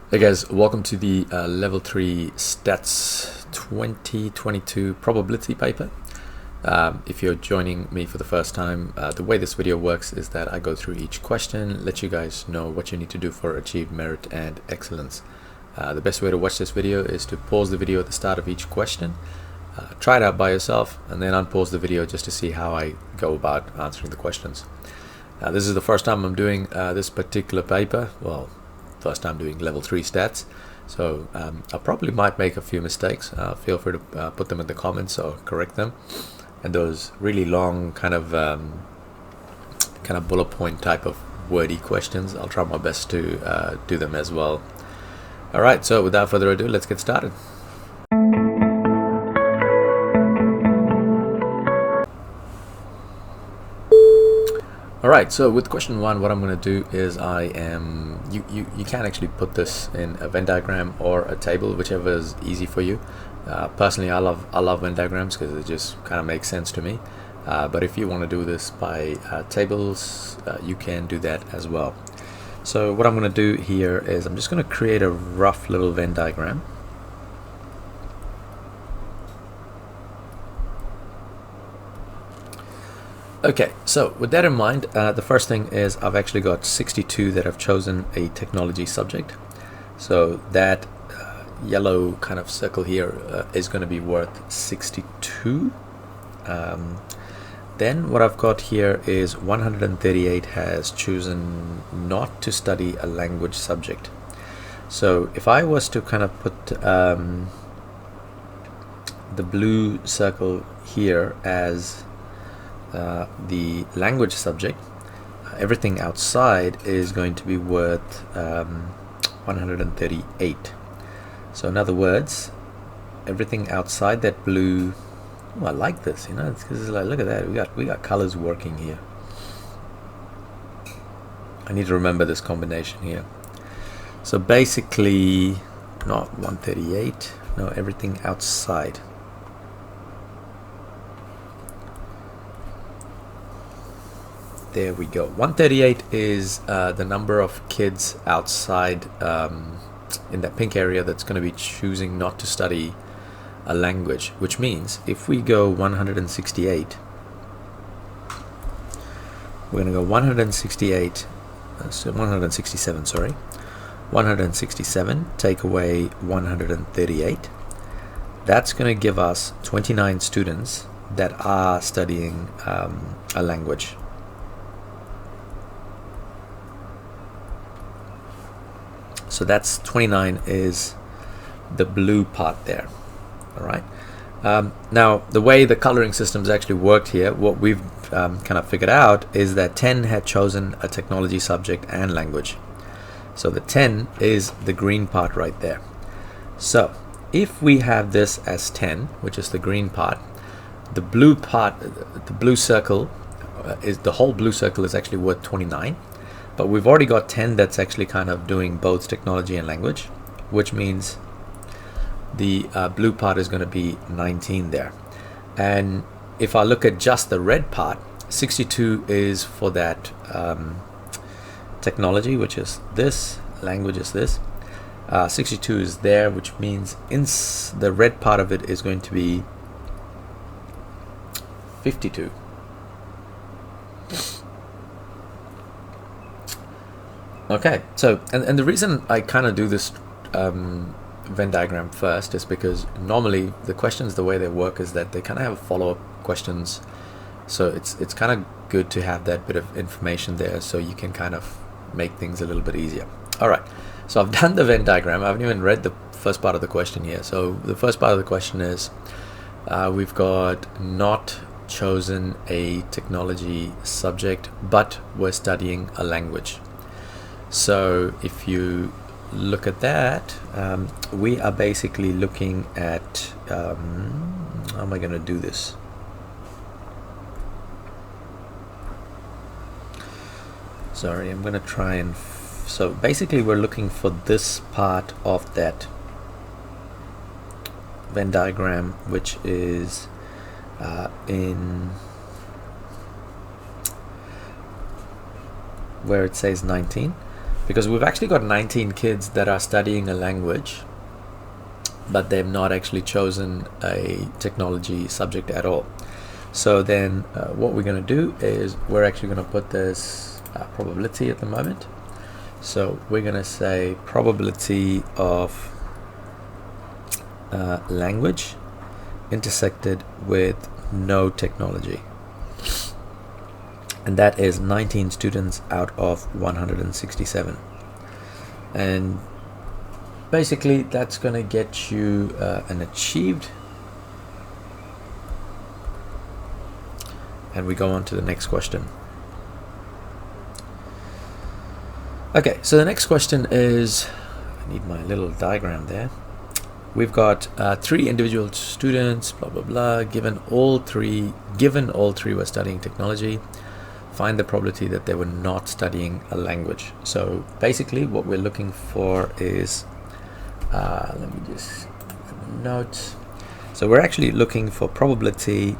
Hey guys, welcome to the Level 3 Stats 2022 probability paper. If you're joining me for the first time, the way this video works is that I go through each question, let you guys know what you need to do for achieve merit and excellence. The best way to watch this video is to pause the video at the start of each question, try it out by yourself, and then unpause the video just to see how I go about answering the questions. This is the first time I'm doing this particular paper. Well, first time doing level 3 stats, so I probably might make a few mistakes. Feel free to put them in the comments or correct them. And those really long kind of bullet point type of wordy questions, I'll try my best to do them as well. Alright, so without further ado, let's get started. Alright, so with question 1, what I'm going to do is you can actually put this in a Venn diagram or a table, whichever is easy for you. Personally, I love Venn diagrams because it just kind of makes sense to me. But if you want to do this by tables, you can do that as well. So what I'm going to do here is I'm just going to create a rough little Venn diagram. Okay, so with that in mind, the first thing is I've actually got 62 that have chosen a technology subject. So that yellow kind of circle here is going to be worth 62. Then what I've got here is 138 has chosen not to study a language subject. So if I was to kind of put the blue circle here as the language subject, everything outside is going to be worth 138. So in other words, everything outside that blue, I like this, it's because it's like, look at that, we got colors working here. I need to remember this combination here. So basically, not 138, no, everything outside. There we go. 138 is the number of kids outside in that pink area that's going to be choosing not to study a language, which means if we go 168, we're going to go 168, so 167, sorry, 167, take away 138. That's going to give us 29 students that are studying a language. So that's 29 is the blue part there. All right. Now, the way the coloring systems actually worked here, what we've kind of figured out is that 10 had chosen a technology subject and language. So the 10 is the green part right there. So if we have this as 10, which is the green part, the blue part, the blue circle, is the whole blue circle is actually worth 29. But we've already got 10 that's actually kind of doing both technology and language, which means the blue part is going to be 19 there. And if I look at just the red part, 62 is for that technology, which is this, language is this. 62 is there, which means the red part of it is going to be 52. Okay, so and the reason I kind of do this Venn diagram first is because normally the questions, the way they work is that they kind of have follow-up questions, so it's kind of good to have that bit of information there so you can kind of make things a little bit easier. All right, so I've done the Venn diagram. I haven't even read the first part of the question here. So the first part of the question is we've got not chosen a technology subject, but we're studying a language. So if you look at that, we are basically looking at how am I going to do this? Sorry, I'm going to try and so basically we're looking for this part of that Venn diagram, which is in where it says 19. because we've actually got 19 kids that are studying a language, but they've not actually chosen a technology subject at all. So then what we're going to do is we're actually going to put this probability at the moment. So we're going to say probability of language intersected with no technology, and that is 19 students out of 167. And basically that's going to get you an achieved. And we go on to the next question. Okay, so the next question is, I need my little diagram there. We've got 3 individual students, blah blah blah. Given all three were studying technology, find the probability that they were not studying a language. So basically what we're looking for is, let me just note. So we're actually looking for probability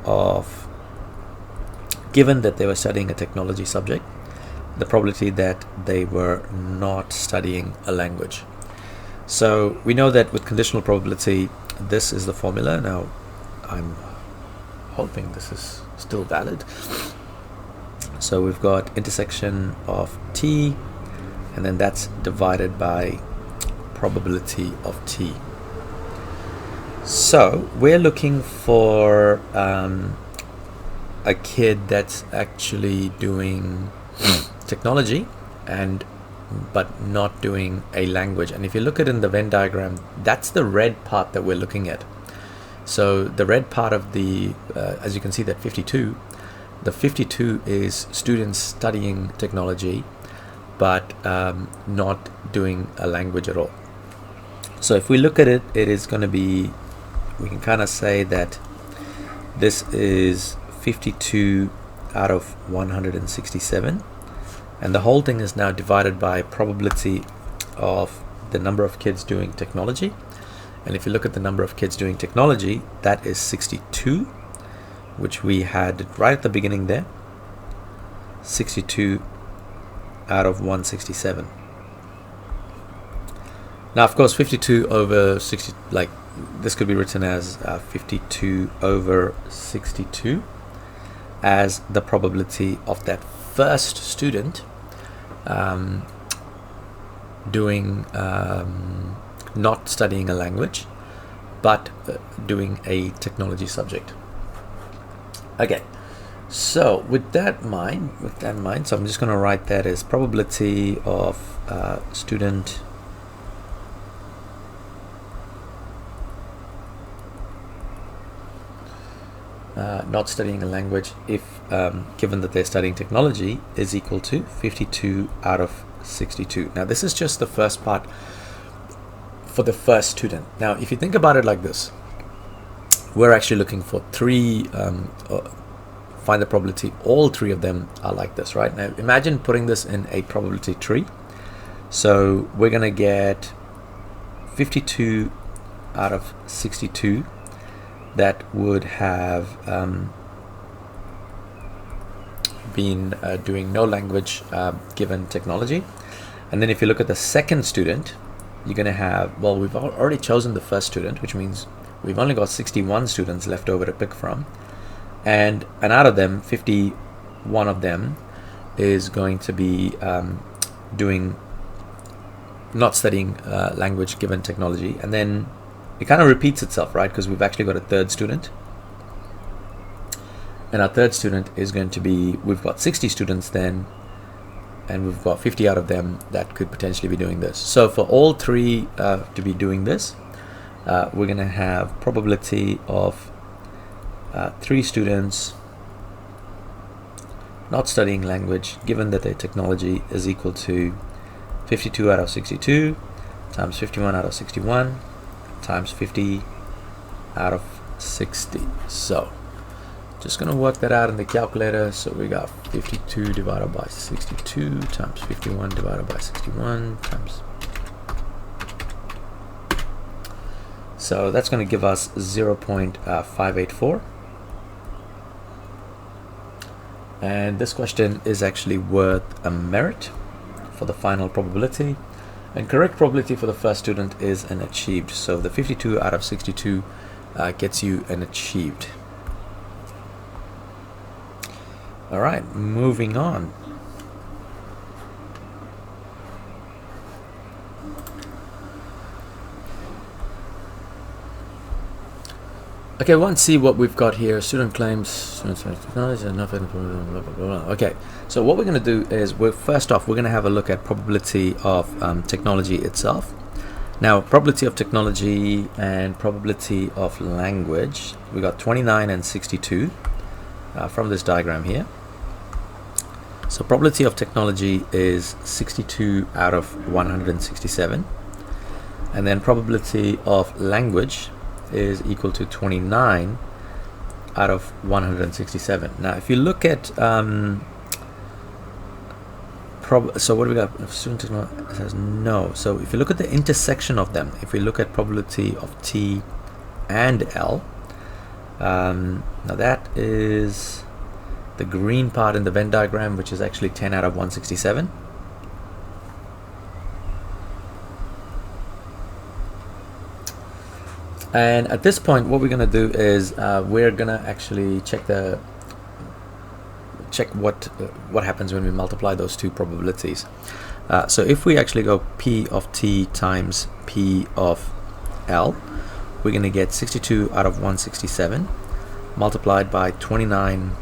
of, given that they were studying a technology subject, the probability that they were not studying a language. So we know that with conditional probability, this is the formula. Now I'm hoping this is still valid. So we've got intersection of t, and then that's divided by probability of t. So we're looking for a kid that's actually doing technology but not doing a language. And if you look at it in the Venn diagram, that's the red part that we're looking at. So the red part of the, as you can see, that 52, the 52 is students studying technology but not doing a language at all. So if we look at it, it is going to be, we can kind of say that this is 52 out of 167, and the whole thing is now divided by probability of the number of kids doing technology. And if you look at the number of kids doing technology, that is 62, which we had right at the beginning there, 62 out of 167. Now of course 52 over 60, like this could be written as 52 over 62 as the probability of that first student doing not studying a language but doing a technology subject. Okay, so with that in mind, so I'm just going to write that as probability of student not studying a language, if given that they're studying technology, is equal to 52 out of 62. Now this is just the first part for the first student. Now if you think about it like this, we're actually looking for 3, find the probability all 3 of them are like this, right? Now imagine putting this in a probability tree. So we're going to get 52 out of 62 that would have been doing no language given technology. And then if you look at the second student, you're going to have, well, we've already chosen the first student, which means we've only got 61 students left over to pick from, and out of them 51 of them is going to be doing not studying language given technology. And then it kind of repeats itself, right? Because we've actually got a third student, and our third student is going to be, we've got 60 students then, and we've got 50 out of them that could potentially be doing this. So for all 3 to be doing this, we're going to have probability of 3 students not studying language given that their technology is equal to 52 out of 62 times 51 out of 61 times 50 out of 60. So just going to work that out in the calculator. So we got 52 divided by 62 times 51 divided by 61 times. So that's going to give us 0.584. And this question is actually worth a merit. for the final probability, and correct probability for the first student is an achieved. So the 52 out of 62 gets you an achieved. All right, moving on. Okay, let's see what we've got here. Student claims okay, so what we're going to do is first off we're going to have a look at probability of technology itself. Now, probability of technology and probability of language, we got 29 and 62 from this diagram here. So probability of technology is 62 out of 167, and then probability of language is equal to 29 out of 167. Now, if you look at so what do we got? Student technology says no. So if you look at the intersection of them, if we look at probability of T and L, now that is the green part in the Venn diagram, which is actually 10 out of 167. And at this point, what we're going to do is we're going to actually check what happens when we multiply those two probabilities. So if we actually go P of T times P of L, we're going to get 62 out of 167 multiplied by 29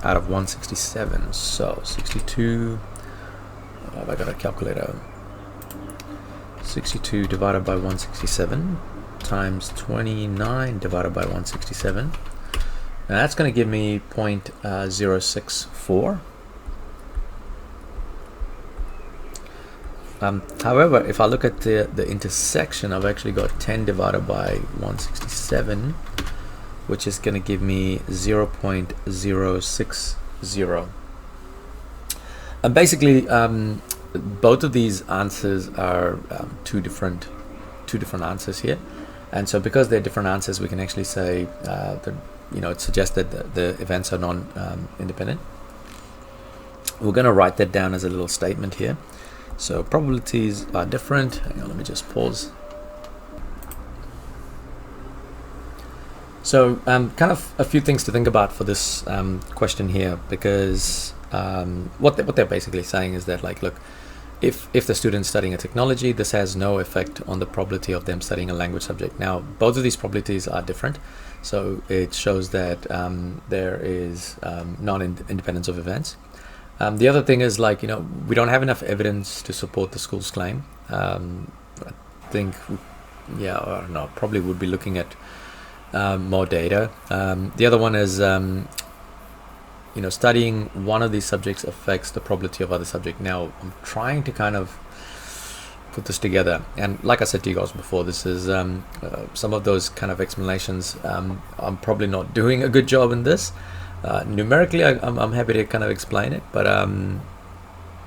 out of 167. So 62, have I got a calculator? 62 divided by 167 times 29 divided by 167. Now that's going to give me 0.064. However, if I look at the intersection, I've actually got 10 divided by 167, which is going to give me 0.060. And basically, both of these answers are two different answers here, and so because they're different answers, we can actually say that it suggests that the events are non-independent. We're going to write that down as a little statement here. So probabilities are different. Hang on, let me just pause. So kind of a few things to think about for this question here, because what they're basically saying is that, like, look, if the student's studying a technology, this has no effect on the probability of them studying a language subject. Now, both of these probabilities are different, so it shows that there is non-independence of events. The other thing is, like, we don't have enough evidence to support the school's claim. I think, or no, probably would be looking at more data. The other one is studying one of these subjects affects the probability of other subject. Now, I'm trying to kind of put this together, and like I said to you guys before, this is some of those kind of explanations. I'm probably not doing a good job in this. Numerically, I'm happy to kind of explain it, but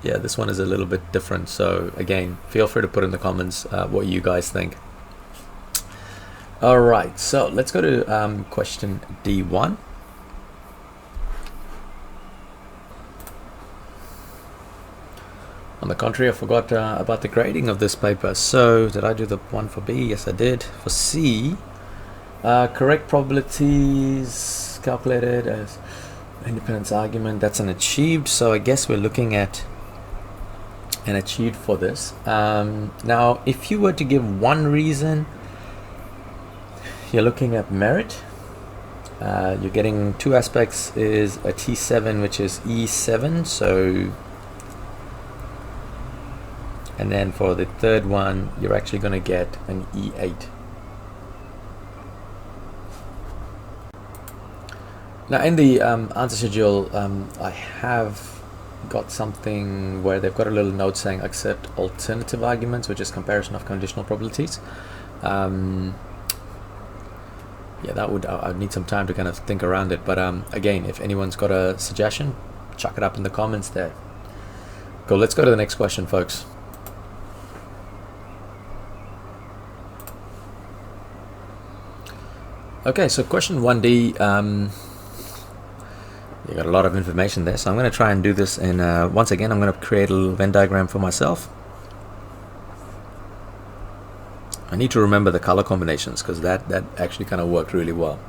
yeah, this one is a little bit different. So again, feel free to put in the comments what you guys think. All right, so let's go to question D1. On the contrary, I forgot about the grading of this paper. So did I do the one for B? Yes, I did. For C, correct probabilities calculated as independence argument. That's an achieved. So I guess we're looking at an achieved for this. Now, if you were to give one reason, you're looking at merit. You're getting two aspects, is a T7, which is E7. So, and then for the third one, you're actually going to get an E8. Now, in the answer schedule, I have got something where they've got a little note saying accept alternative arguments, which is comparison of conditional probabilities. Yeah, that would, I'd need some time to kind of think around it. But again, if anyone's got a suggestion, chuck it up in the comments there. Cool, let's go to the next question, folks. Okay, so question 1D, You got a lot of information there, so I'm going to try and do this in, once again, I'm going to create a little Venn diagram for myself. I need to remember the color combinations because that actually kind of worked really well.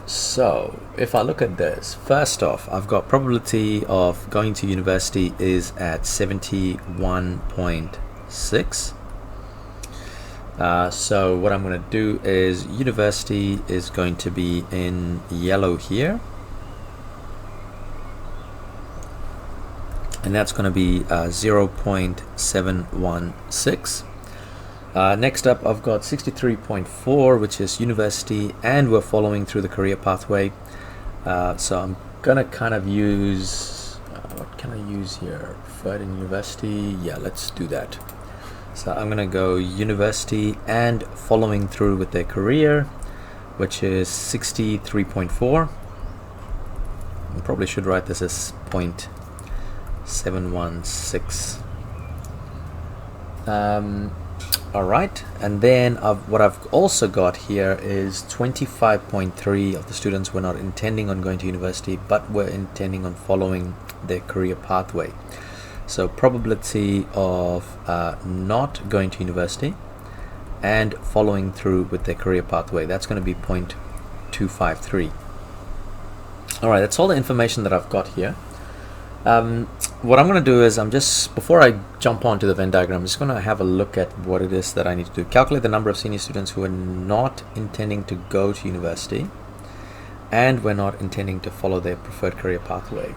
So if I look at this, first off, I've got probability of going to university is at 71.6. So what I'm going to do is university is going to be in yellow here. And that's going to be 0.716. Next up, I've got 63.4, which is university, and we're following through the career pathway. So I'm going to kind of use, what can I use here? Preferred in university. Yeah, let's do that. So I'm going to go university and following through with their career, which is 63.4. I probably should write this as 0.716. All right, and then what I've also got here is 25.3 of the students were not intending on going to university, but were intending on following their career pathway. So probability of not going to university and following through with their career pathway, that's going to be 0.253. All right, that's all the information that I've got here. What I'm going to do is before I jump onto the Venn diagram, I'm just going to have a look at what it is that I need to do. Calculate the number of senior students who are not intending to go to university and were not intending to follow their preferred career pathway.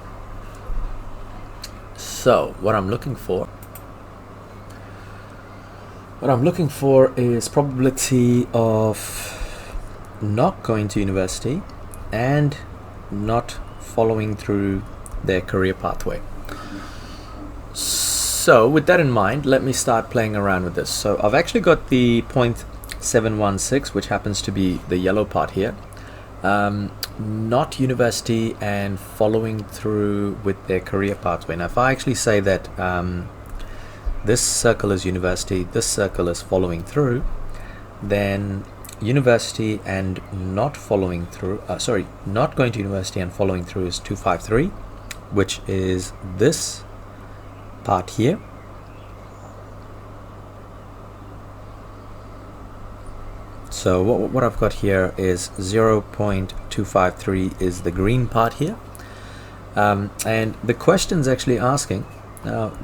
So what I'm looking for is probability of not going to university and not following through their career pathway. So with that in mind, let me start playing around with this. So I've actually got the 0.716, which happens to be the yellow part here. Not university and following through with their career pathway. Now if I actually say that this circle is university, this circle is following through, then university and not following through, not going to university and following through is 253, which is this part here. So what I've got here is 0.253 is the green part here. And the question's actually asking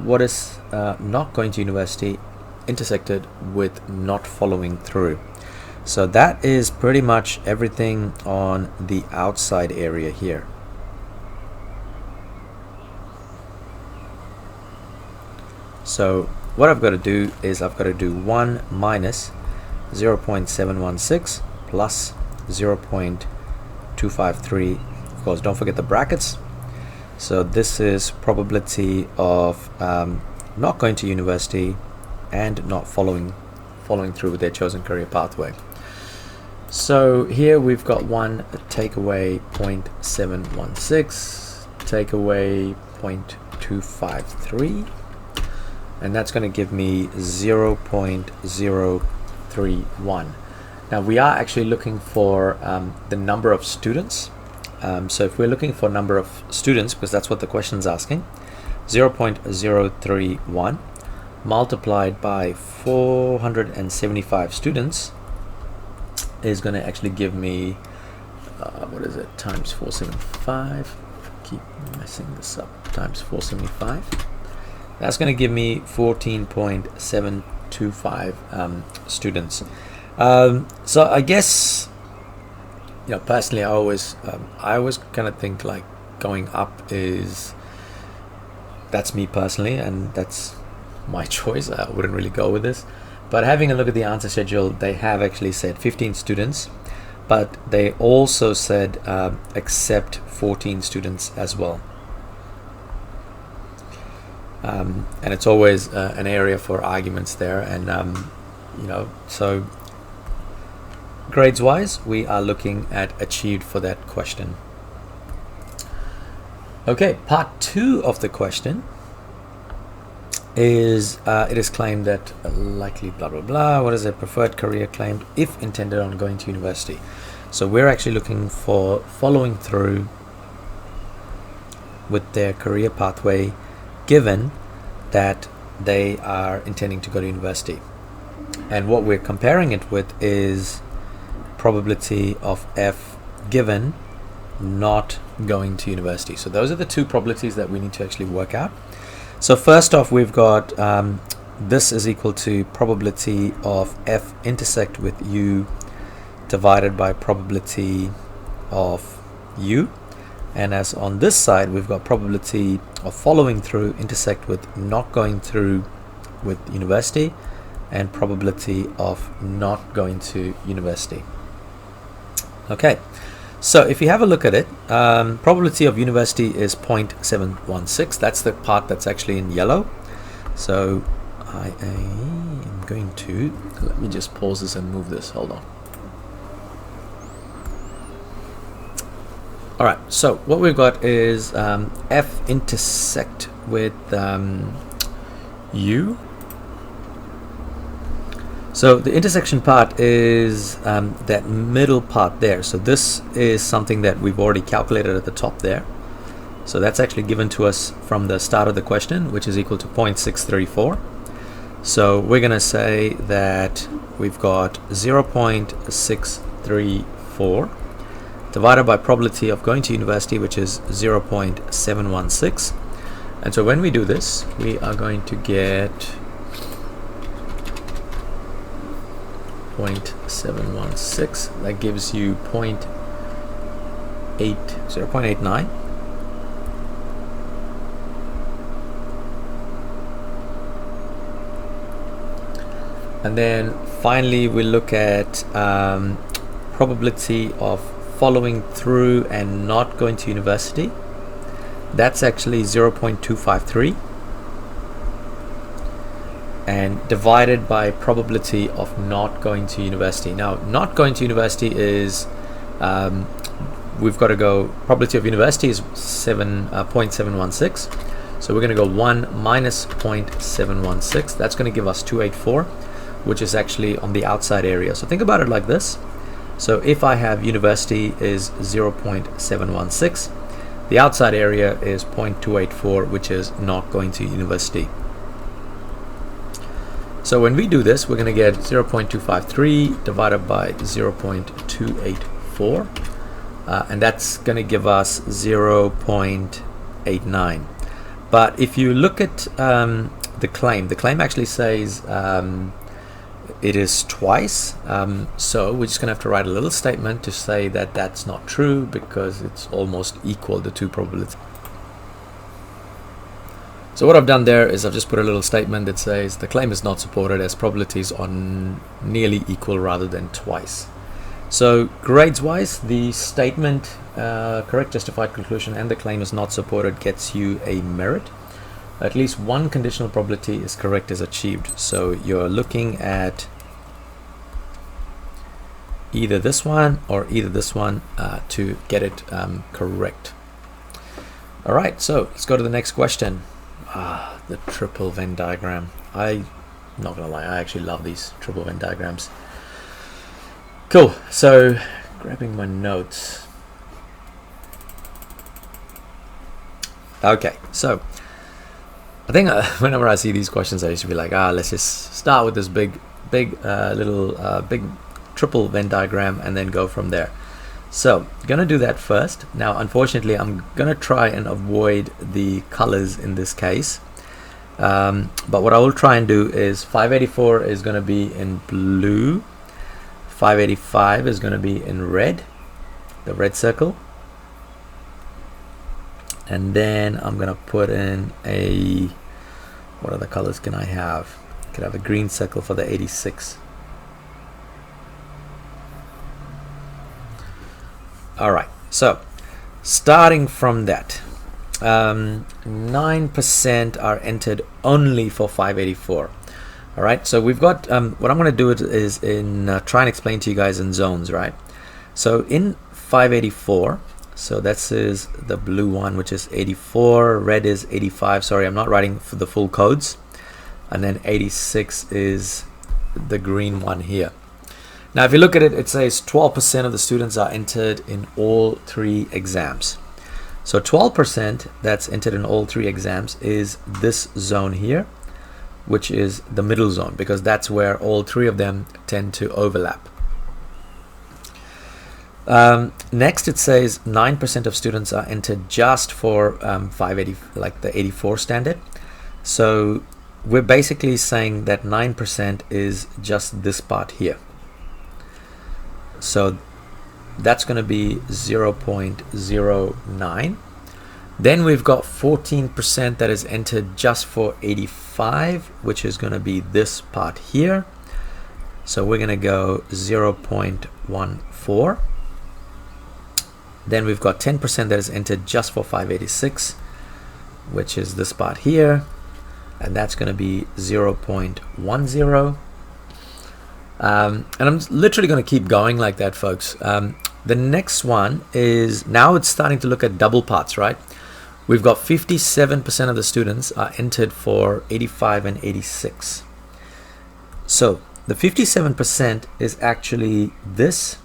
what is not going to university intersected with not following through. So that is pretty much everything on the outside area here. So what I've got to do is I've got to do 1 minus 0.716 plus 0.253. Of course, don't forget the brackets. So this is probability of not going to university and not following through with their chosen career pathway. So here we've got one take away 0.716, take away 0.253. And that's going to give me 0.031. Now we are actually looking for the number of students. So if we're looking for number of students, because that's what the question is asking, 0.031 multiplied by 475 students is going to actually give me, what is it, times 475. Keep messing this up. Times 475. That's going to give me 14.725 students. So I guess, personally, I always kind of think like going up that's me personally, and that's my choice. I wouldn't really go with this. But having a look at the answer schedule, they have actually said 15 students, but they also said accept 14 students as well. And it's always an area for arguments there, and so grades wise we are looking at achieved for that question. Okay, part 2 of the question is it is claimed that likely blah blah blah, what is a preferred career claimed if intended on going to university. So we're actually looking for following through with their career pathway, given that they are intending to go to university. And what we're comparing it with is probability of F given not going to university. So those are the two probabilities that we need to actually work out. So first off, we've got this is equal to probability of F intersect with U divided by probability of U. And as on this side, we've got probability of following through intersect with not going through with university, and probability of not going to university. Okay, so if you have a look at it, probability of university is 0.716. That's the part that's actually in yellow. So I am going to, let me just pause this and move this, hold on. Alright, so what we've got is F intersect with U. So the intersection part is that middle part there. So this is something that we've already calculated at the top there. So that's actually given to us from the start of the question, which is equal to 0.634. So we're going to say that we've got 0.634 divided by probability of going to university, which is 0.716. And so when we do this, we are going to get 0.716. That gives you 0.89. And then finally we look at probability of following through and not going to university. That's actually 0.253, and divided by probability of not going to university. Now, not going to university is we've got to go, probability of university is 0.716. So we're going to go 1 minus 0.716. That's going to give us 284, which is actually on the outside area. So think about it like this. So if I have university is 0.716, the outside area is 0.284, which is not going to university. So when we do this, we're going to get 0.253 divided by 0.284, and that's going to give us 0.89. But if you look at the claim actually says it is twice, so we're just gonna have to write a little statement to say that that's not true, because it's almost equal, the two probabilities. So what I've done there is I've just put a little statement that says the claim is not supported as probabilities are nearly equal rather than twice. So grades wise, the statement correct justified conclusion and the claim is not supported gets you a merit. At least one conditional probability is correct is achieved. So you're looking at either this one or either this one to get it correct. All right, so let's go to the next question. The triple Venn diagram. I'm not gonna lie, I actually love these triple Venn diagrams. Cool, so grabbing my notes. Okay, so I think whenever I see these questions, I used to be like, let's just start with this big triple Venn diagram and then go from there. So gonna do that first. Now, unfortunately, I'm gonna try and avoid the colors in this case. But what I will try and do is 584 is gonna be in blue. 585 is gonna be in red, the red circle. And then I'm gonna put in a, what other colors can I have? I could have a green circle for the 86. All right, so starting from that, 9% are entered only for 584. All right, so we've got what I'm going to do is try and explain to you guys in zones, right? So in 584, so this is the blue one, which is 84, red is 85. Sorry, I'm not writing for the full codes. And then 86 is the green one here. Now, if you look at it, it says 12% of the students are entered in all three exams. So 12% that's entered in all 3 exams is this zone here, which is the middle zone, because that's where all 3 of them tend to overlap. Next it says 9% of students are entered just for 580, like the 84 standard. So we're basically saying that 9% is just this part here. So that's going to be 0.09. Then we've got 14% that is entered just for 85, which is going to be this part here. So we're going to go 0.14. Then we've got 10% that is entered just for 586, which is this part here, and that's going to be 0.10. And I'm literally going to keep going like that, folks. The next one is, now it's starting to look at double parts, right? We've got 57% of the students are entered for 85 and 86. So the 57% is actually this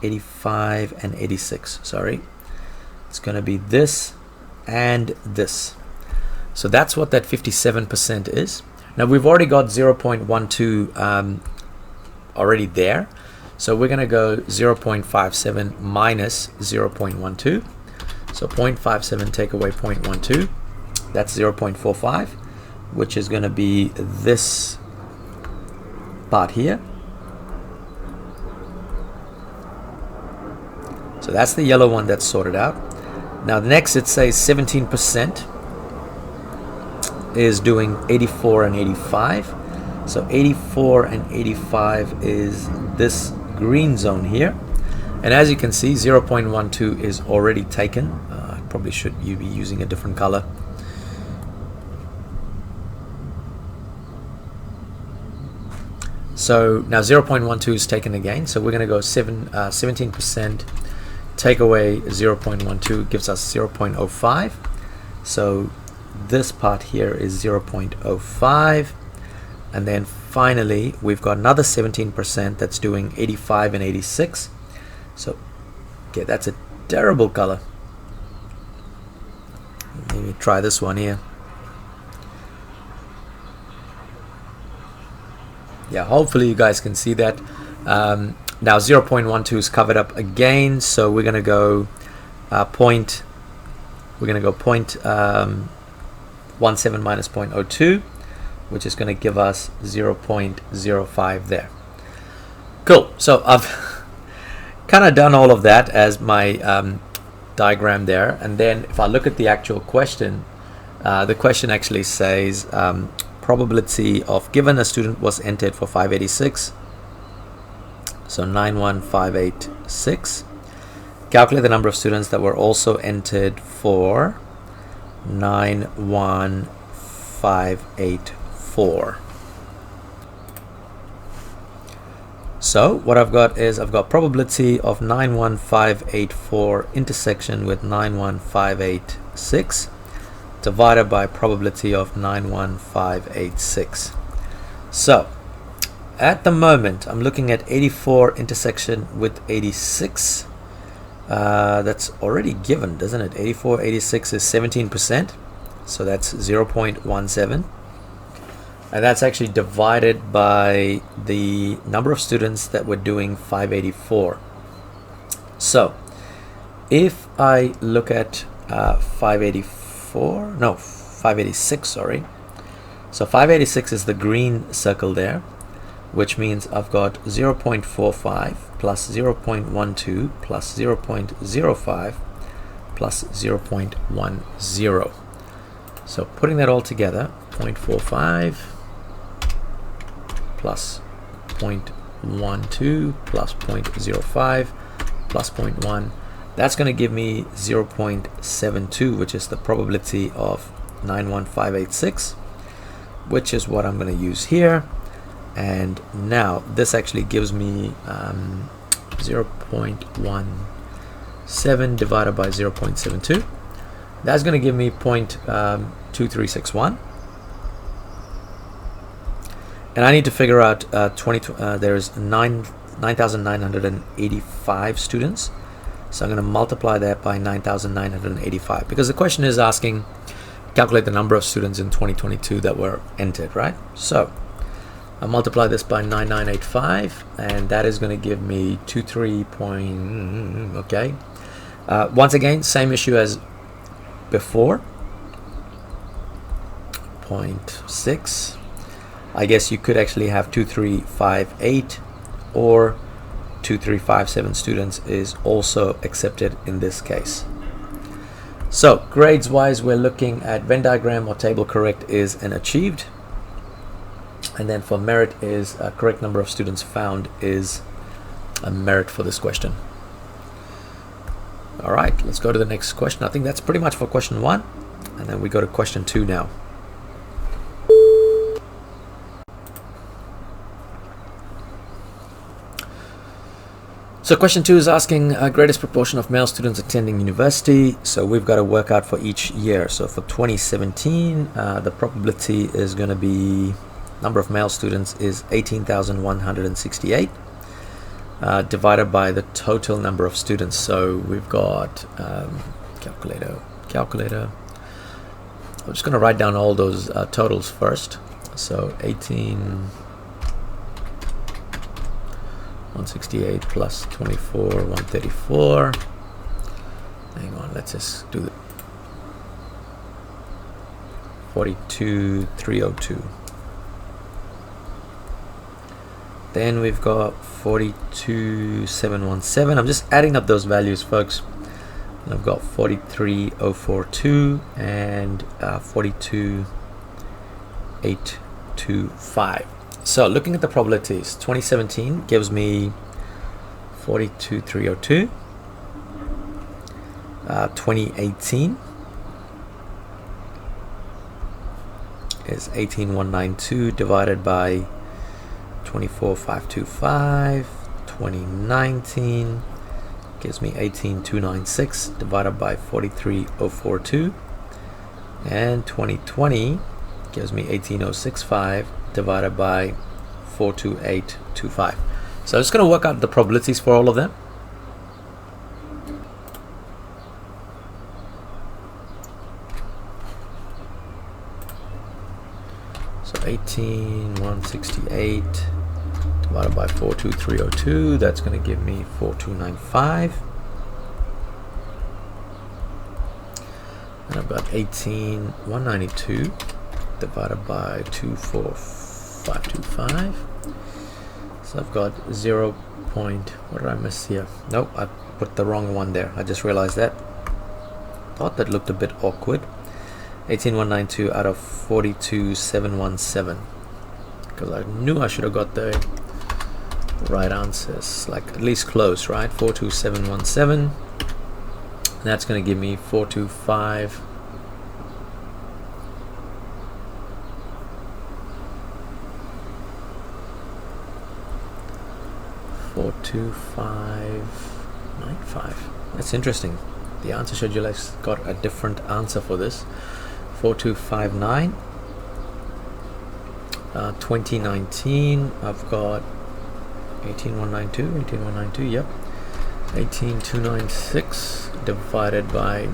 85 and 86, sorry. It's going to be this and this. So that's what that 57% is. Now we've already got 0.12 already there. So we're going to go 0.57 minus 0.12. So 0.57 take away 0.12. That's 0.45, which is going to be this part here. So that's the yellow one that's sorted out. Now the next, it says 17% is doing 84 and 85. So 84 and 85 is this green zone here. And as you can see, 0.12 is already taken. Probably should you be using a different color. So now 0.12 is taken again. So we're going to go 17%. Take away 0.12 gives us 0.05. So this part here is 0.05. And then finally, we've got another 17% that's doing 85 and 86. So, okay, that's a terrible color. Maybe try this one here. Yeah, hopefully you guys can see that. Now 0.12 is covered up again, so we're going to go point. We're going to go 0.17 minus 0.02, which is going to give us 0.05 there. Cool. So I've kind of done all of that as my diagram there, and then if I look at the actual question, the question actually says probability of, given a student was entered for 586. So 91586. Calculate the number of students that were also entered for 91584. So what I've got is, I've got probability of 91584 intersection with 91586 divided by probability of 91586. So at the moment, I'm looking at 84 intersection with 86. That's already given, doesn't it? 84, 86 is 17%. So that's 0.17. And that's actually divided by the number of students that were doing 584. So if I look at 586, sorry. So 586 is the green circle there, which means I've got 0.45 plus 0.12 plus 0.05 plus 0.10. So putting that all together, 0.45 plus 0.12 plus 0.05 plus 0.1, that's going to give me 0.72, which is the probability of 91586, which is what I'm going to use here. And now this actually gives me 0.17 divided by 0.72. That's going to give me 0.2361. And I need to figure out there's 9,985 students. So I'm going to multiply that by 9,985 because the question is asking calculate the number of students in 2022 that were entered, right? So I multiply this by 9985 and that is going to give me 23 point, okay. Once again, same issue as before, 0.6. I guess you could actually have 2358 or 2357 students is also accepted in this case. So grades wise, we're looking at Venn diagram or table correct is an achieved, and then for merit is a correct number of students found is a merit for this question. All right, let's go to the next question. I think that's pretty much for question 1, and then we go to question 2 now. So question 2 is asking greatest proportion of male students attending university. So we've got to work out for each year. So for 2017, the probability is going to be number of male students is 18,168 divided by the total number of students. So we've got calculator. I'm just going to write down all those totals first. So 168 plus 24, 134. Hang on, let's just do the 42,302. Then we've got 42,717. I'm just adding up those values, folks. And I've got 43,042 and 42,825. So looking at the probabilities, 2017 gives me 42,302. 2018 is 18,192 divided by 24,525. 2019 gives me 18,296 divided by 43,042. And 2020 gives me 18,065 divided by 42825. So I'm just going to work out the probabilities for all of them. So 18,168 divided by 42302, that's going to give me 4295. And I've got 18,192 divided by 24525. So I've got 0. What did I miss here? Nope, I put the wrong one there. I just realized that. Thought that looked a bit awkward. 18,192 out of 42,717. Because I knew I should have got the right answers, like at least close, right? 42717. That's going to give me 425. 42595. That's interesting. The answer scheduler has got a different answer for this. 4259. 2019, I've got 18192, yep. 18296 divided by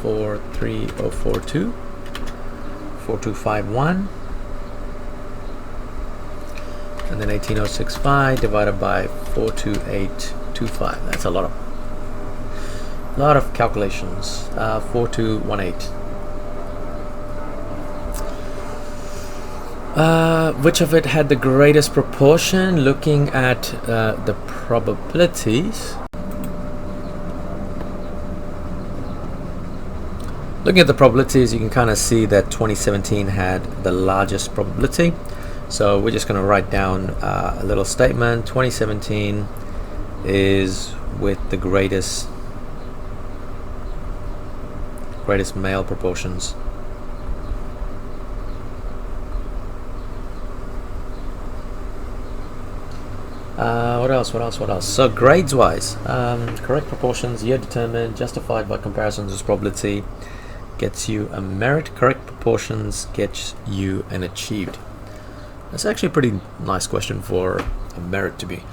43042. 4251. And then 18065 divided by 42825. That's a lot of calculations. 4218. Which of it had the greatest proportion? Looking at the probabilities. Looking at the probabilities, you can kind of see that 2017 had the largest probability. So we're just going to write down a little statement. 2017 is with the greatest male proportions. What else? So grades wise, correct proportions, year determined, justified by comparisons with probability, gets you a merit. Correct proportions gets you an achieved. That's actually a pretty nice question for a merit, to be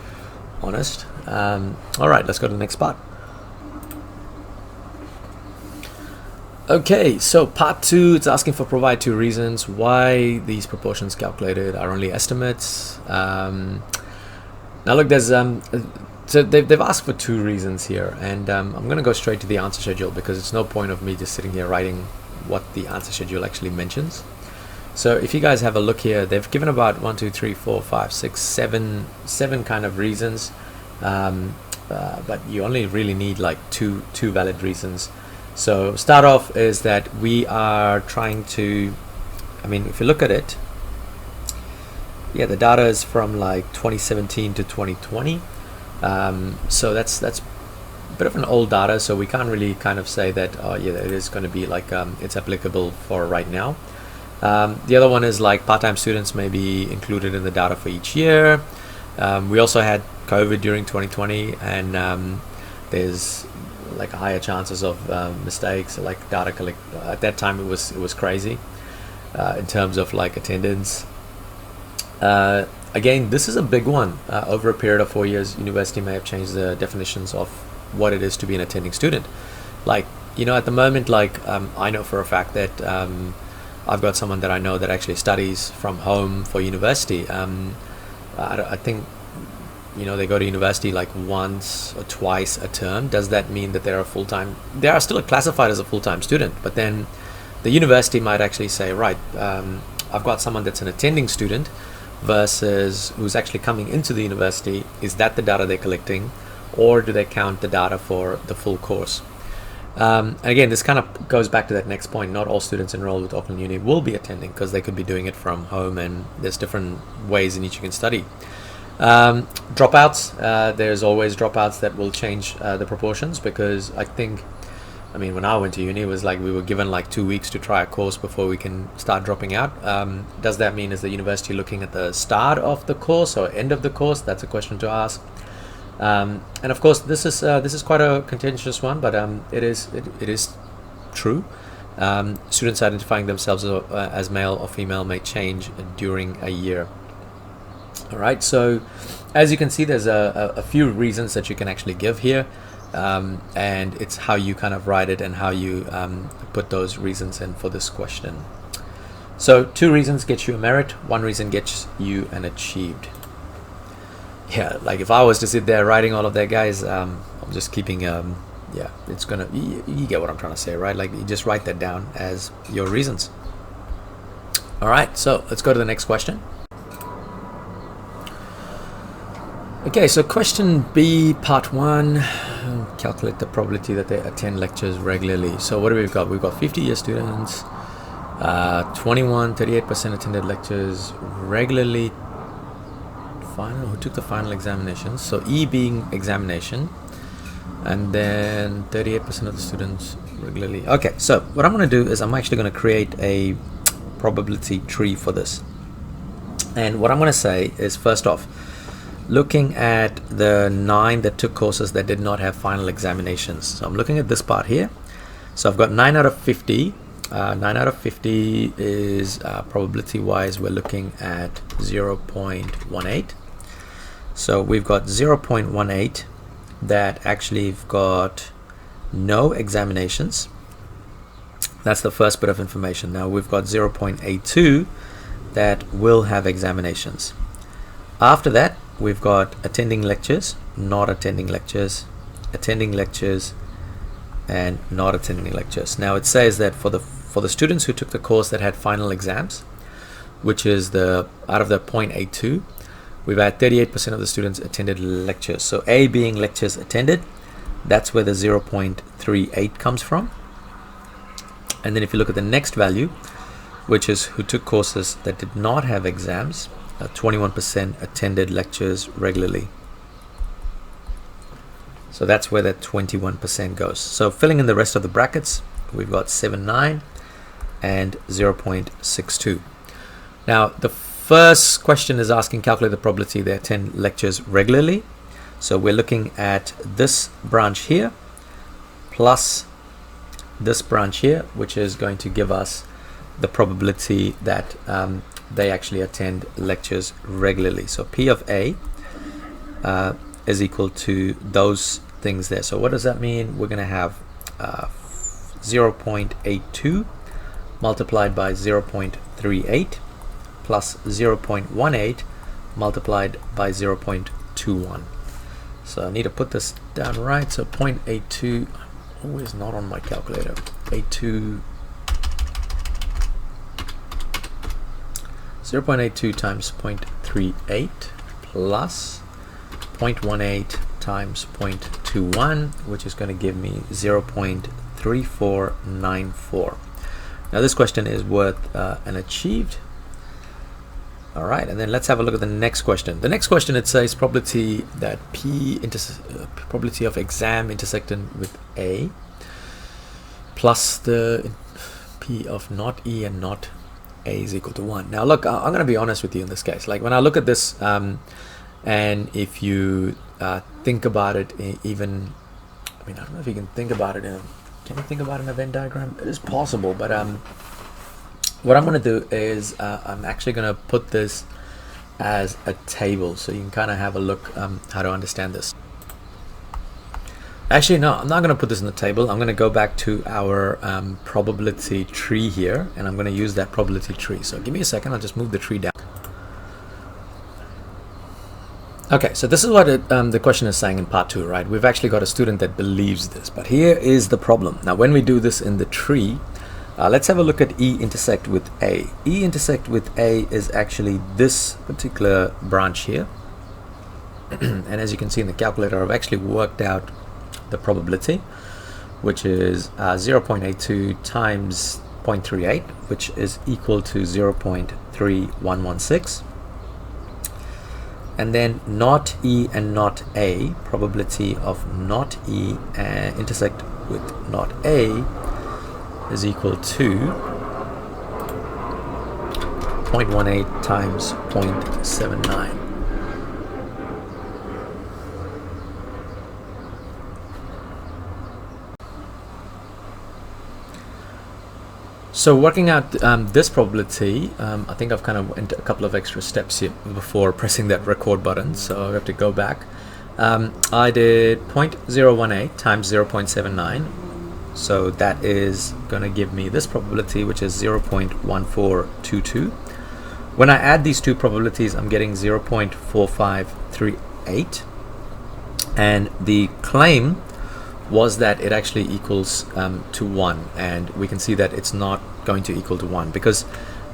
honest. All right, let's go to the next part. Okay, so part 2, it's asking for provide 2 reasons why these proportions calculated are only estimates. Now look, there's so they've asked for 2 reasons here, and I'm going to go straight to the answer schedule because it's no point of me just sitting here writing what the answer schedule actually mentions. So if you guys have a look here, they've given about 1, 2, 3, 4, 5, 6, 7 kind of reasons, but you only really need like two valid reasons. So start off is that we are trying to, I mean, if you look at it, yeah, the data is from like 2017 to 2020. So that's a bit of an old data, so we can't really kind of say that, oh yeah, it is going to be like it's applicable for right now. The other one is like part-time students may be included in the data for each year. We also had COVID during 2020, and there's like higher chances of mistakes, like data collect. At that time, it was crazy in terms of like attendance. Again, this is a big one. Over a period of 4 years, university may have changed the definitions of what it is to be an attending student. Like, you know, at the moment, like I know for a fact that I've got someone that I know that actually studies from home for university. I think, you know, they go to university like once or twice a term. Does that mean that they're a full-time? They are still classified as a full-time student, but then the university might actually say, right, I've got someone that's an attending student versus who's actually coming into the university. Is that the data they're collecting, or do they count the data for the full course? Again, this kind of goes back to that next point. Not all students enrolled with Auckland Uni will be attending because they could be doing it from home, and there's different ways in which you can study. Dropouts, there's always dropouts that will change the proportions, because I think, I mean, when I went to uni, it was like we were given like 2 weeks to try a course before we can start dropping out. Does that mean is the university looking at the start of the course or end of the course? That's a question to ask. And of course, this is quite a contentious one, but it is true. Students identifying themselves as male or female may change during a year. All right, so as you can see, there's a few reasons that you can actually give here, and it's how you kind of write it and how you put those reasons in for this question. So 2 reasons get you a merit, 1 reason gets you an achieved. Yeah, like if I was to sit there writing all of that, guys, I'm just keeping, yeah, it's gonna, you get what I'm trying to say, right? Like you just write that down as your reasons. All right, so let's go to the next question. Okay, so question B, part 1, calculate the probability that they attend lectures regularly. So what do we've got? We've got 50-year students, 38% attended lectures regularly, who took the final examinations. So E being examination, and then 38% of the students regularly. Okay, so what I'm going to do is I'm actually going to create a probability tree for this. And what I'm going to say is, first off, looking at the 9 that took courses that did not have final examinations. So I'm looking at this part here. So I've got 9 out of 50. 9 out of 50 is probability wise, we're looking at 0.18. So we've got 0.18 that actually have got no examinations. That's the first bit of information. Now we've got 0.82 that will have examinations. After that, we've got attending lectures, not attending lectures, attending lectures, and not attending lectures. Now it says that for the students who took the course that had final exams, which is the out of the 0.82, we've had 38% of the students attended lectures. So A being lectures attended, that's where the 0.38 comes from. And then if you look at the next value, which is who took courses that did not have exams, 21% attended lectures regularly. So that's where that 21% goes. So filling in the rest of the brackets, we've got 7.9 and 0.62. Now the first question is asking calculate the probability they attend lectures regularly. So we're looking at this branch here plus this branch here, which is going to give us the probability that they actually attend lectures regularly. So P of A is equal to those things there. So what does that mean? We're going to have 0.82 multiplied by 0.38 plus 0.18 multiplied by 0.21. So I need to put this down right. So 0.82, always not on my calculator. 0.82 times 0.38 plus 0.18 times 0.21, which is going to give me 0.3494. Now this question is worth an achieved. All right, and then let's have a look at the next question. The next question, it says probability that probability of exam intersecting with A plus the P of not E and not A is equal to 1. Now look, I'm going to be honest with you in this case. Like when I look at this, and if you think about it, even, I mean, I don't know if you can think about it in a, can you think about an event diagram? It is possible, but what I'm going to do is I'm actually going to put this as a table so you can kind of have a look how to understand this. Actually, no, I'm not going to put this in the table. I'm going to go back to our probability tree here, and I'm going to use that probability tree. So give me a second. I'll just move the tree down. Okay, so this is what the question is saying in part 2, right? We've actually got a student that believes this, but here is the problem. Now, when we do this in the tree, let's have a look at E intersect with A. E intersect with A is actually this particular branch here. And as you can see in the calculator, I've actually worked out the probability, which is 0.82 times 0.38, which is equal to 0.3116. And then not E and not A, probability of not E intersect with not A is equal to 0.18 times 0.79. So working out this probability, I think I've kind of went a couple of extra steps here before pressing that record button, so I have to go back. I did 0.018 times 0.79, so that is going to give me this probability, which is 0.1422. When I add these two probabilities, I'm getting 0.4538, and the claim was that it actually equals to 1, and we can see that it's not going to equal to 1 because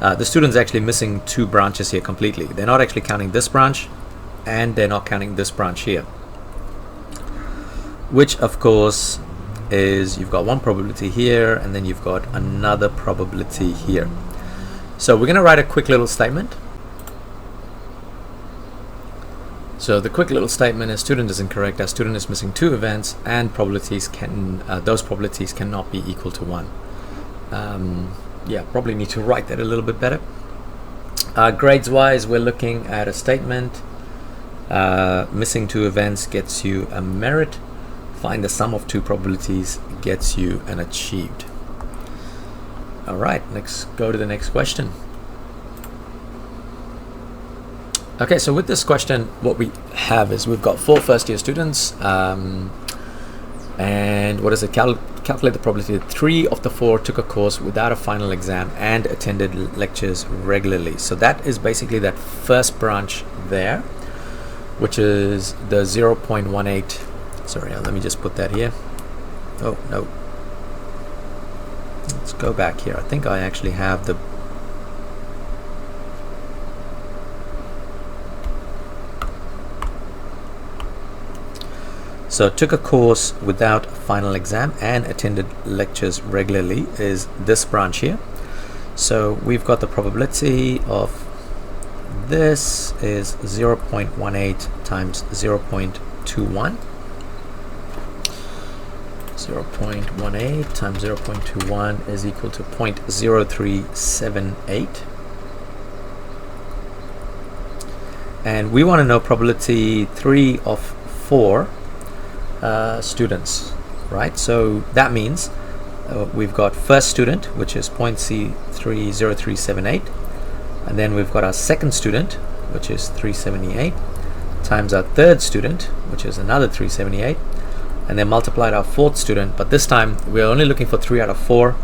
the student's actually missing two branches here completely. They're not actually counting this branch, and they're not counting this branch here, which of course is, you've got one probability here and then you've got another probability here. So we're going to write a quick little statement. So the quick little statement is student is incorrect as student is missing two events, and probabilities can those probabilities cannot be equal to 1. Yeah, probably need to write that a little bit better. Grades wise, we're looking at a statement. Missing two events gets you a merit. Find the sum of two probabilities gets you an achieved. All right, let's go to the next question. Okay, so with this question, what we have is we've got 4 first-year students, and what is it? Calculate the probability that 3 of the 4 took a course without a final exam and attended lectures regularly. So that is basically that first branch there, which is the 0.18. Sorry, let me just put that here. Oh, no. Let's go back here. I think I actually have the... So took a course without a final exam and attended lectures regularly is this branch here. So we've got the probability of this is 0.18 times 0.21. 0.18 times 0.21 is equal to 0.0378. And we want to know probability 3 of 4 students, right? So that means we've got first student, which is 0.0378, and then we've got our second student, which is 378, times our third student, which is another 378, and then multiplied our fourth student, but this time we're only looking for 3 out of 4,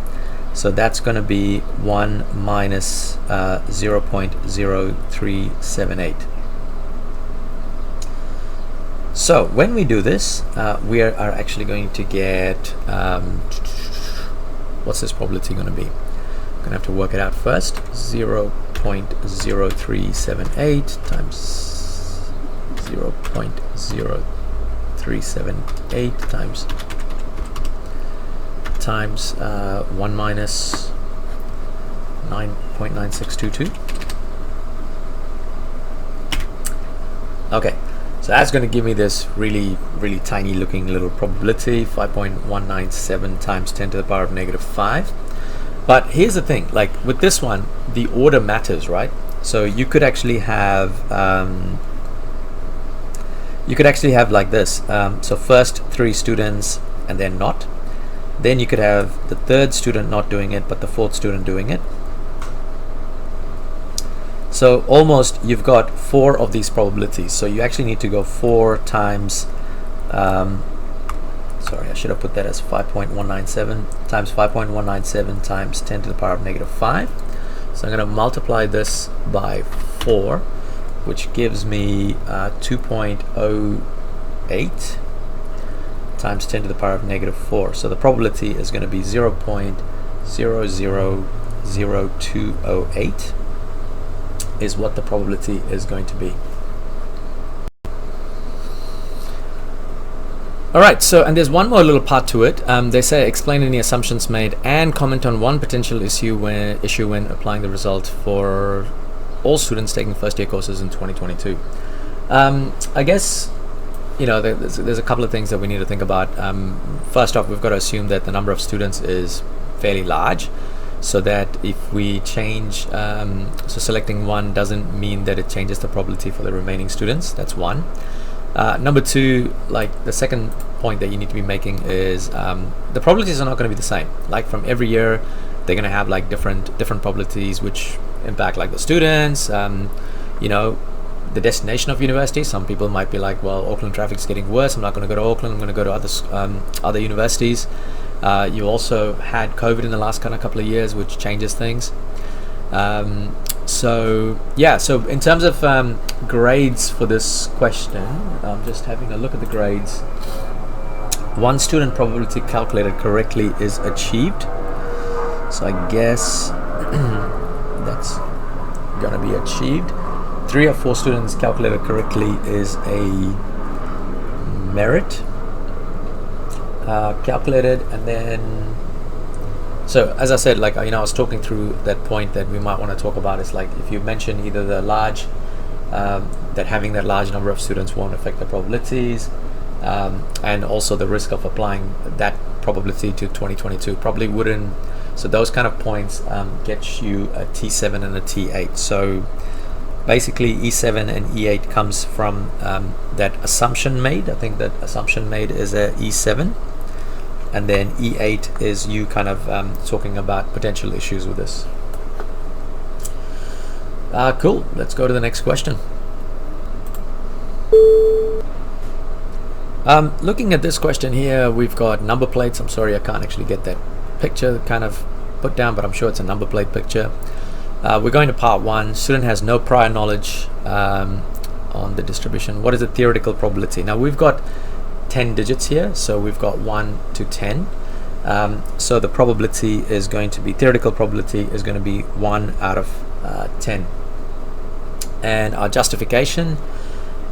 so that's going to be 1 minus 0.0378. So when we do this, we are actually going to get, what's this probability going to be? I'm going to have to work it out first. 0.0378 times 0.0378 times 1 minus 9.9622. Okay, so that's going to give me this really tiny looking little probability, 5.197 times 10 to the power of negative 5. But here's the thing, like with this one, the order matters, right? So you could actually have like this. So first 3 students and then not. Then you could have the third student not doing it, but the fourth student doing it. So almost you've got 4 of these probabilities. So you actually need to go 4 times, sorry, I should have put that as 5.197 times 5.197 times 10 to the power of negative 5. So I'm going to multiply this by 4, which gives me 2.08 times 10 to the power of negative 4. So the probability is going to be 0.000208 is what the probability is going to be. Alright, so and there's one more little part to it. They say explain any assumptions made and comment on one potential issue when applying the result for all students taking first year courses in 2022. I guess, you know, there's a couple of things that we need to think about. First off, we've got to assume that the number of students is fairly large, so that if we change, so selecting one doesn't mean that it changes the probability for the remaining students. That's one. Number 2, like the second point that you need to be making is the probabilities are not going to be the same. Like from every year, they're going to have like different probabilities which impact like the students, you know, the destination of university. Some people might be like, well, Auckland traffic's getting worse, I'm not going to go to Auckland, I'm going to go to other universities. You also had COVID in the last couple of years, which changes things. So yeah, so in terms of grades for this question, I'm just having a look at the grades. One student probability calculated correctly is achieved, so I guess that's gonna be achieved. 3 or 4 students calculated correctly is a merit calculated. And then, so as I said, like, you know, I was talking through that point that we might want to talk about is like if you mention either the large that having that large number of students won't affect the probabilities, and also the risk of applying that probability to 2022 probably wouldn't. So those kind of points get you a T7 and a T8. So basically E7 and E8 comes from that assumption made. I think that assumption made is a E7, and then E8 is you kind of talking about potential issues with this. Cool, let's go to the next question. Looking at this question here, we've got number plates. I'm sorry I can't actually get that picture kind of put down, but I'm sure it's a number plate picture. We're going to part 1. Student has no prior knowledge on the distribution. What is the theoretical probability? Now we've got 10 digits here, so we've got 1 to 10. So the probability is going to be, theoretical probability is going to be 1 out of 10. And our justification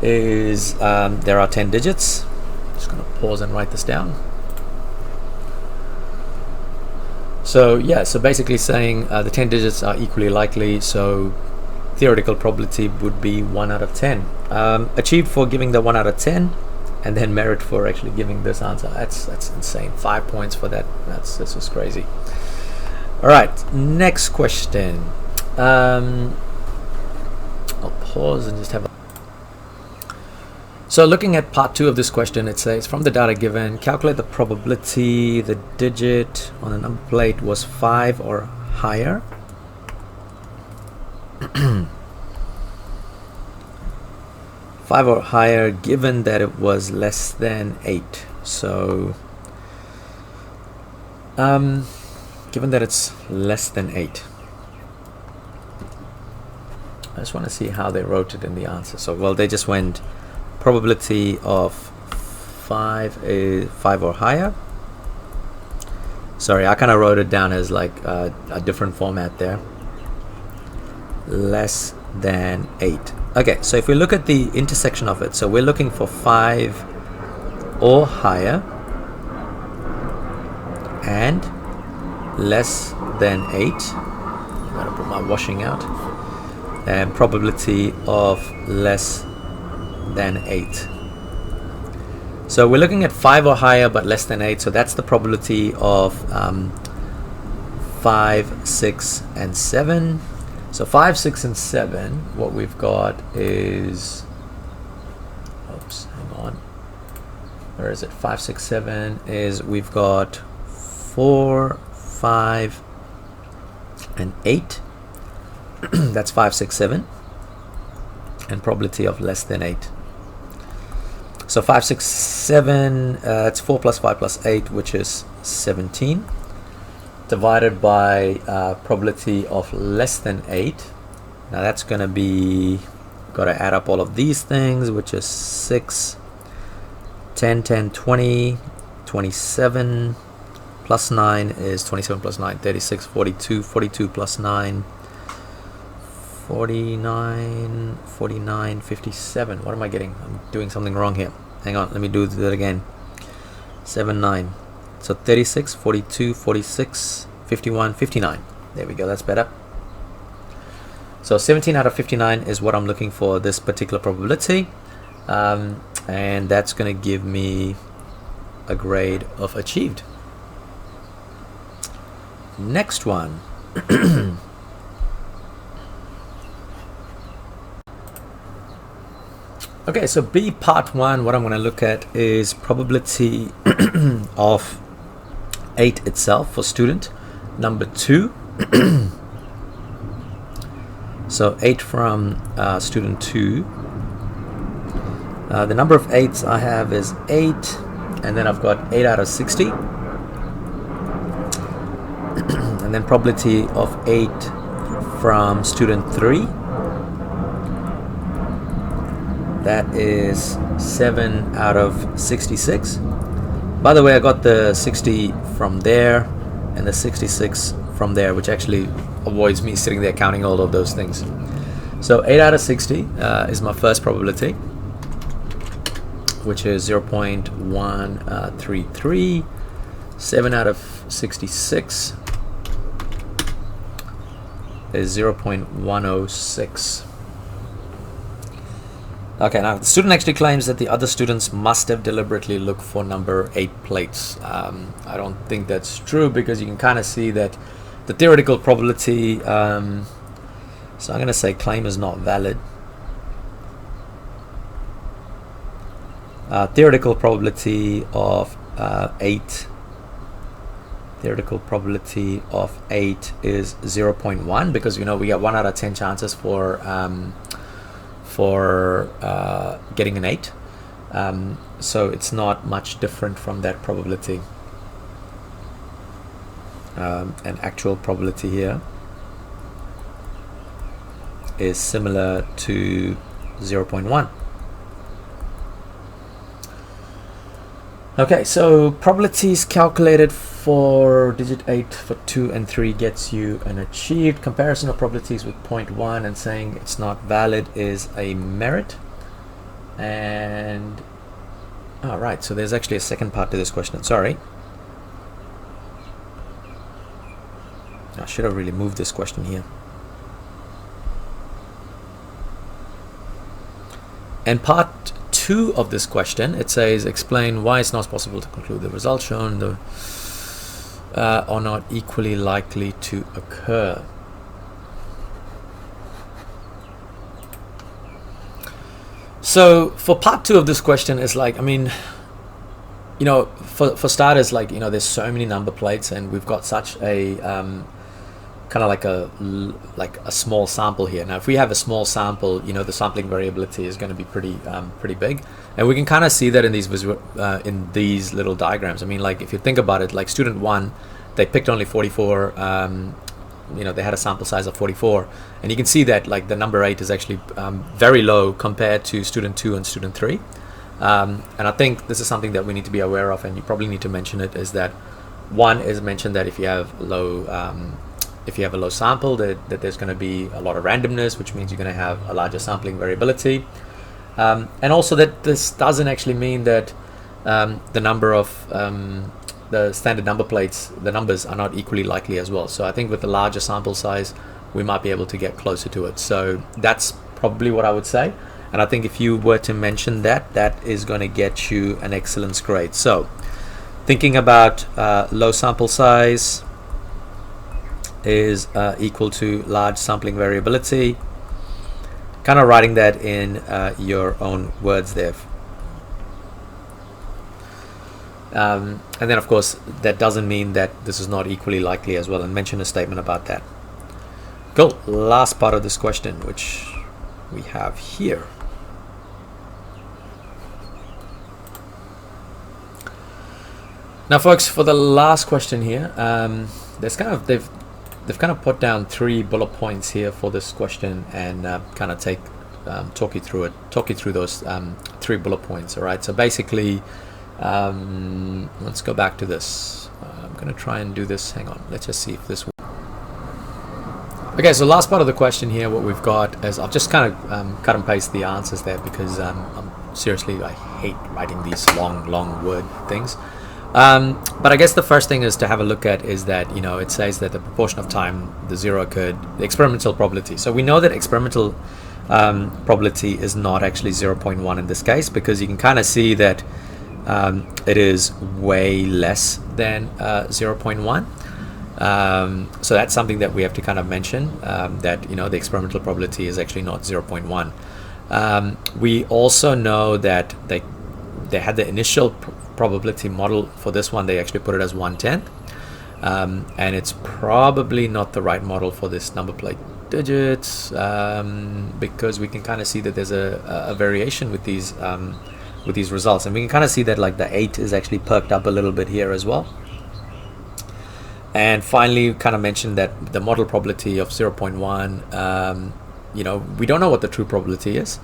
is there are 10 digits. Just going to pause and write this down. So yeah, so basically saying the 10 digits are equally likely, so theoretical probability would be 1 out of 10. Achieved for giving the 1 out of 10, and then merit for actually giving this answer. That's insane. 5 points for that. That's just crazy. All right, next question. I'll pause and just have a. So looking at part 2 of this question, it says from the data given, calculate the probability the digit on a number plate was 5 or higher. 5 or higher given that it was less than 8. So given that it's less than 8, I just want to see how they wrote it in the answer. So, well, they just went probability of 5 is 5 or higher. Sorry, I kind of wrote it down as like a different format there. Less than 8. Okay, so if we look at the intersection of it, so we're looking for 5 or higher and less than 8. I'm going to put my washing out. And probability of less than 8. So we're looking at 5 or higher but less than 8. So that's the probability of 5, 6, and 7. So 5, 6, and 7, what we've got is, oops, hang on. Where is it? 5, 6, 7 is we've got 4, 5, and 8. That's 5, 6, 7. And probability of less than 8. So 5, 6, 7, it's 4 plus 5 plus 8, which is 17. Divided by probability of less than 8. Now that's going to be, got to add up all of these things, which is 6, 10, 10, 20, 27, plus 9 is 27 plus 9, 36, 42, 42 plus 9, 49, 49, 57. What am I getting? I'm doing something wrong here. Hang on, let me do that again. 7, 9. So 36, 42, 46, 51, 59. There we go, that's better. So 17 out of 59 is what I'm looking for this particular probability. And that's going to give me a grade of achieved. Next one. Okay, so B part 1, what I'm going to look at is probability of 8 itself for student number 2. So 8 from student 2. The number of 8s I have is 8, and then I've got 8 out of 60. And then probability of 8 from student 3. That is 7 out of 66. By the way, I got the 60 from there and the 66 from there, which actually avoids me sitting there counting all of those things. So 8 out of 60 is my first probability, which is 0.133. 7 out of 66 is 0.106. Okay, now the student actually claims that the other students must have deliberately looked for number 8 plates. I don't think that's true, because you can kind of see that the theoretical probability, so I'm going to say claim is not valid. Theoretical probability of 8. Theoretical probability of 8 is 0.1, because we get 1 out of 10 chances for getting an 8, so it's not much different from that probability. An actual probability here is similar to 0.1. Okay, so probabilities calculated for digit 8 for 2 and 3 gets you an achieved. Comparison of probabilities with 0.1 and saying it's not valid is a merit. And alright, so there's actually a second part to this question. Sorry, I should have really moved this question here. And part 2 of this question, it says explain why it's not possible to conclude the results shown are not equally likely to occur. So for part 2 of this question is like, I mean, for starters, like, there's so many number plates, and we've got such a kind of like a small sample here. Now if we have a small sample, you know, the sampling variability is going to be pretty big, and we can kind of see that in these little diagrams. I mean, like if you think about it, like student 1, they picked only 44, you know, they had a sample size of 44, and you can see that like the number 8 is actually very low compared to student 2 and student 3. And I think this is something that we need to be aware of, and you probably need to mention it, is that one is mentioned that if you have a low sample, that there's going to be a lot of randomness, which means you're going to have a larger sampling variability, and also that this doesn't actually mean that the number of the standard number plates, the numbers are not equally likely as well. So I think with the larger sample size, we might be able to get closer to it. So that's probably what I would say. And I think if you were to mention that, that is going to get you an excellence grade. So thinking about low sample size is equal to large sampling variability, kind of writing that in your own words there. And then of course that doesn't mean that this is not equally likely as well, and mention a statement about that. Cool. Last part of this question, which we have here. Now folks, for the last question here, they've kind of put down 3 bullet points here for this question, and kind of talk you through those 3 bullet points. All right, so basically, let's go back to this. I'm going to try and do this. Hang on, let's just see if this works. Okay, so last part of the question here, what we've got is, I've just kind of cut and paste the answers there, because seriously, I hate writing these long word things. But I guess the first thing is to have a look at is that, you know, it says that the proportion of time the zero occurred, the experimental probability. So we know that experimental probability is not actually 0.1 in this case, because you can kind of see that it is way less than 0.1. So that's something that we have to kind of mention, that, you know, the experimental probability is actually not 0.1. We also know that they had the initial probability model for this one. They actually put it as 1/10, and it's probably not the right model for this number plate digits, because we can kind of see that there's a variation with these results, and we can kind of see that like the 8 is actually perked up a little bit here as well. And finally, kind of mentioned that the model probability of 0.1, you know, we don't know what the true probability is,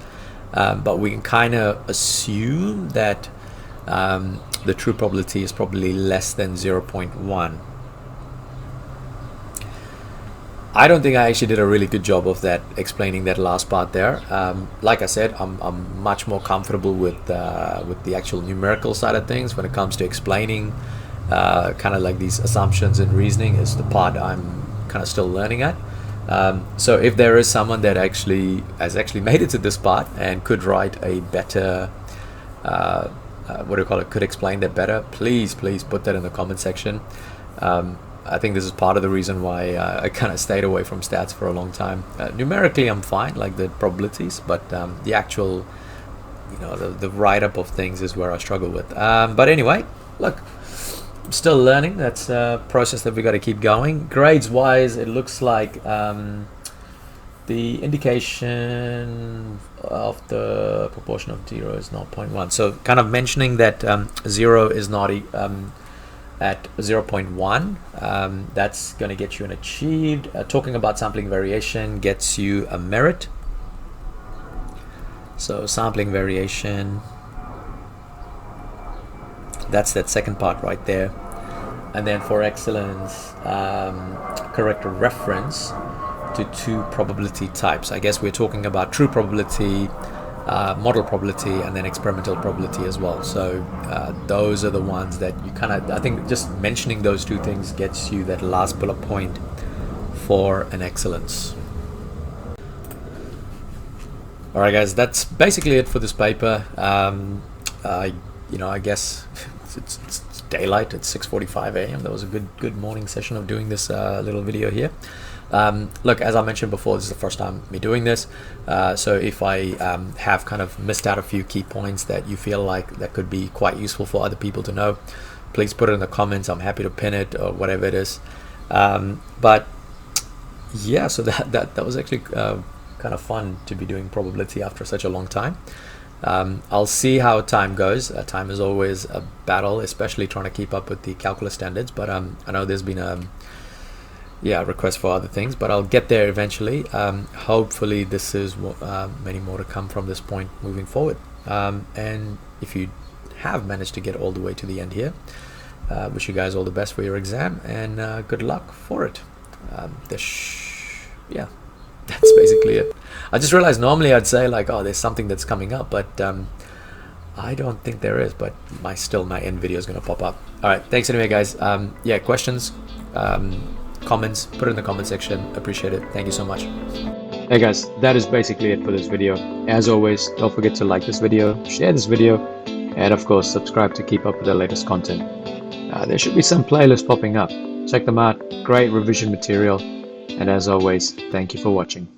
but we can kind of assume that the true probability is probably less than 0.1. I don't think I actually did a really good job of that, explaining that last part there. Like I said, I'm much more comfortable with the actual numerical side of things when it comes to explaining kind of like these assumptions and reasoning. Is the part I'm kind of still learning at. So if there is someone that has actually made it to this part and could write a better could explain that better, please put that in the comment section. I think this is part of the reason why I kind of stayed away from stats for a long time. Numerically I'm fine, like the probabilities, but the actual, you know, the write-up of things is where I struggle with. But anyway, look, I'm still learning. That's a process that we got to keep going. Grades wise, it looks like the indication of the proportion of 0 is 0.1. So kind of mentioning that 0 is not at 0.1, that's going to get you an achieved. Talking about sampling variation gets you a merit. So sampling variation, that's that second part right there. And then for excellence, correct reference to 2 probability types. I guess we're talking about true probability, model probability, and then experimental probability as well. So those are the ones that you kind of, I think just mentioning those 2 things gets you that last bullet point for an excellence. All right, guys, that's basically it for this paper. You know, I guess it's daylight. It's 6:45 a.m. That was a good morning session of doing this little video here. Look, as I mentioned before, this is the first time me doing this, so if I have kind of missed out a few key points that you feel like that could be quite useful for other people to know, please put it in the comments. I'm happy to pin it or whatever it is. But Yeah, so that was actually kind of fun to be doing probability after such a long time. I'll see how time goes. Time is always a battle, especially trying to keep up with the calculus standards. But I know there's been a request for other things, but I'll get there eventually. Hopefully, this is many more to come from this point moving forward. And if you have managed to get all the way to the end here, wish you guys all the best for your exam and good luck for it. Yeah, that's basically it. I just realized normally I'd say like, oh, there's something that's coming up, but I don't think there is, but my end video is going to pop up. All right, thanks anyway, guys. Yeah, questions, comments, put it in the comment section. Appreciate it. Thank you so much. Hey guys, that is basically it for this video. As always, don't forget to like this video, share this video, and of course subscribe to keep up with the latest content. There should be some playlists popping up. Check them out. Great revision material. And as always, thank you for watching.